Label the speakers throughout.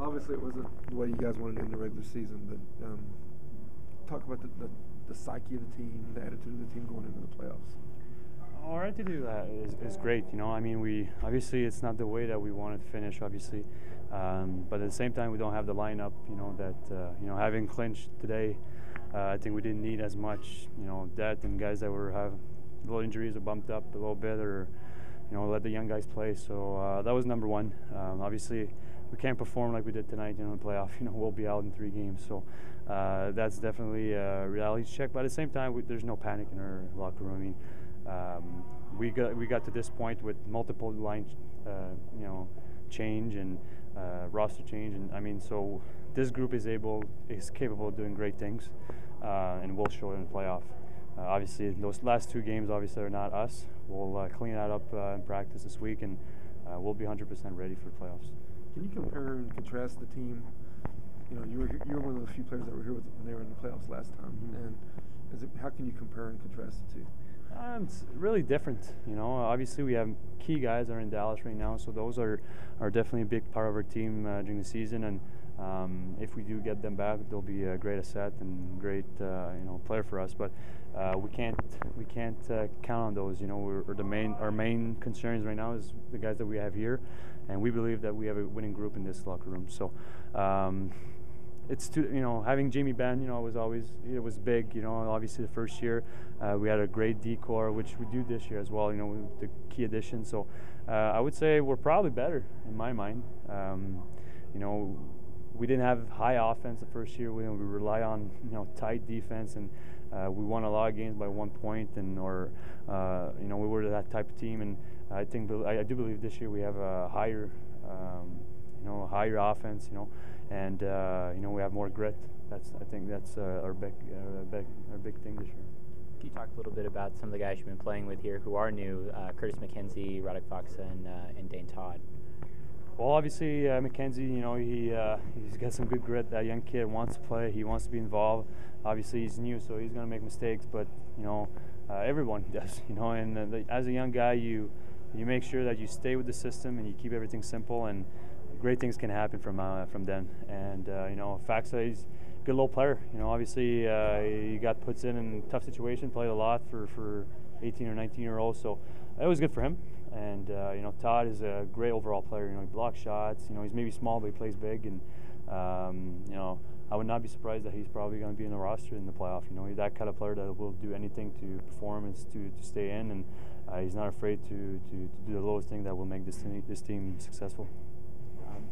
Speaker 1: Obviously, it wasn't the way you guys wanted to end the regular season, but talk about the psyche of the team, the attitude of the team going into the playoffs.
Speaker 2: Our attitude is great. I mean, we obviously it's not the way that we wanted to finish, obviously, but at the same time we don't have the lineup. Having clinched today, I think we didn't need as much, depth and guys that were have little injuries or bumped up a little bit, or let the young guys play. So that was number one. Obviously, we can't perform like we did tonight. In the playoff, we'll be out in 3 games. So that's definitely a reality check. But at the same time, there's no panic in our locker room. I mean. We got to this point with multiple line, change and roster change, and I mean, so this group is capable of doing great things, and we'll show it in the playoff. Obviously, those last 2 games obviously are not us. We'll clean that up in practice this week, and we'll be 100% ready for the playoffs.
Speaker 1: Can you compare and contrast the team? You were one of the few players that were here when they were in the playoffs last time, and how can you compare and contrast the two?
Speaker 2: It's really different. Obviously we have key guys that are in Dallas right now, so those are definitely a big part of our team during the season, and if we do get them back, they'll be a great asset and great player for us. But we can't count on those. Our main concerns right now is the guys that we have here, and we believe that we have a winning group in this locker room. So. It's having Jamie Benn, it was big. Obviously the first year we had a great decor, which we do this year as well. With the key addition. So I would say we're probably better in my mind. We didn't have high offense the first year. We rely on tight defense, and we won a lot of games by 1 point, we were that type of team. And I do believe this year we have a higher offense. And we have more grit. I think that's our big thing this year.
Speaker 3: Can you talk a little bit about some of the guys you've been playing with here who are new? Curtis McKenzie, Roddick Foxa, and Dane Todd.
Speaker 2: Well, obviously McKenzie, he's got some good grit. That young kid wants to play. He wants to be involved. Obviously he's new, so he's going to make mistakes. But everyone does. And as a young guy, you make sure that you stay with the system and you keep everything simple, and great things can happen from them. And Faxa, he's a good little player. Obviously he got puts in tough situations, played a lot for 18 or 19-year-olds, so it was good for him. And Todd is a great overall player. He blocks shots. He's maybe small, but he plays big. And I would not be surprised that he's probably going to be in the roster in the playoff. He's that kind of player that will do anything to perform and to stay in, and he's not afraid to do the lowest thing that will make this team successful.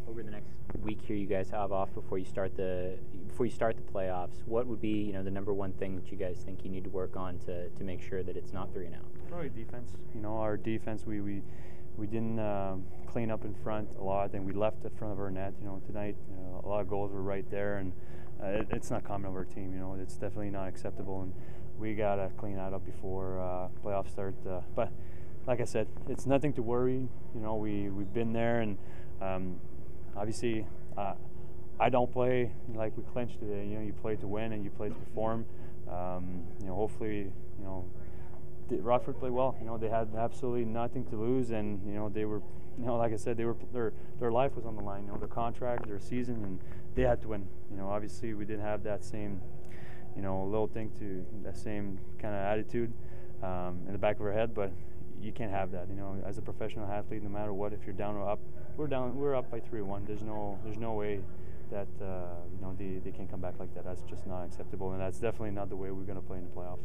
Speaker 3: Over the next week here, you guys have off before you start the playoffs. What would be the number one thing that you guys think you need to work on to make sure that it's not 3 and out?
Speaker 2: Probably defense. Our defense, we didn't clean up in front a lot, and we left in front of our net. Tonight a lot of goals were right there, and it's not common of our team. It's definitely not acceptable, and we gotta clean that up before playoffs start. But like I said, it's nothing to worry. We've been there, and obviously I don't play like we clinched today. You play to win and you play to perform. Hopefully, Rockford played well. They had absolutely nothing to lose, and they were, like I said, their life was on the line. Their contract, their season, and they had to win. Obviously we didn't have that same, little thing to that same kind of attitude in the back of our head, but you can't have that. As a professional athlete, no matter what, if you're down or up, we're up by 3-1. There's no way that they can come back like that. That's just not acceptable, and that's definitely not the way we're going to play in the playoffs.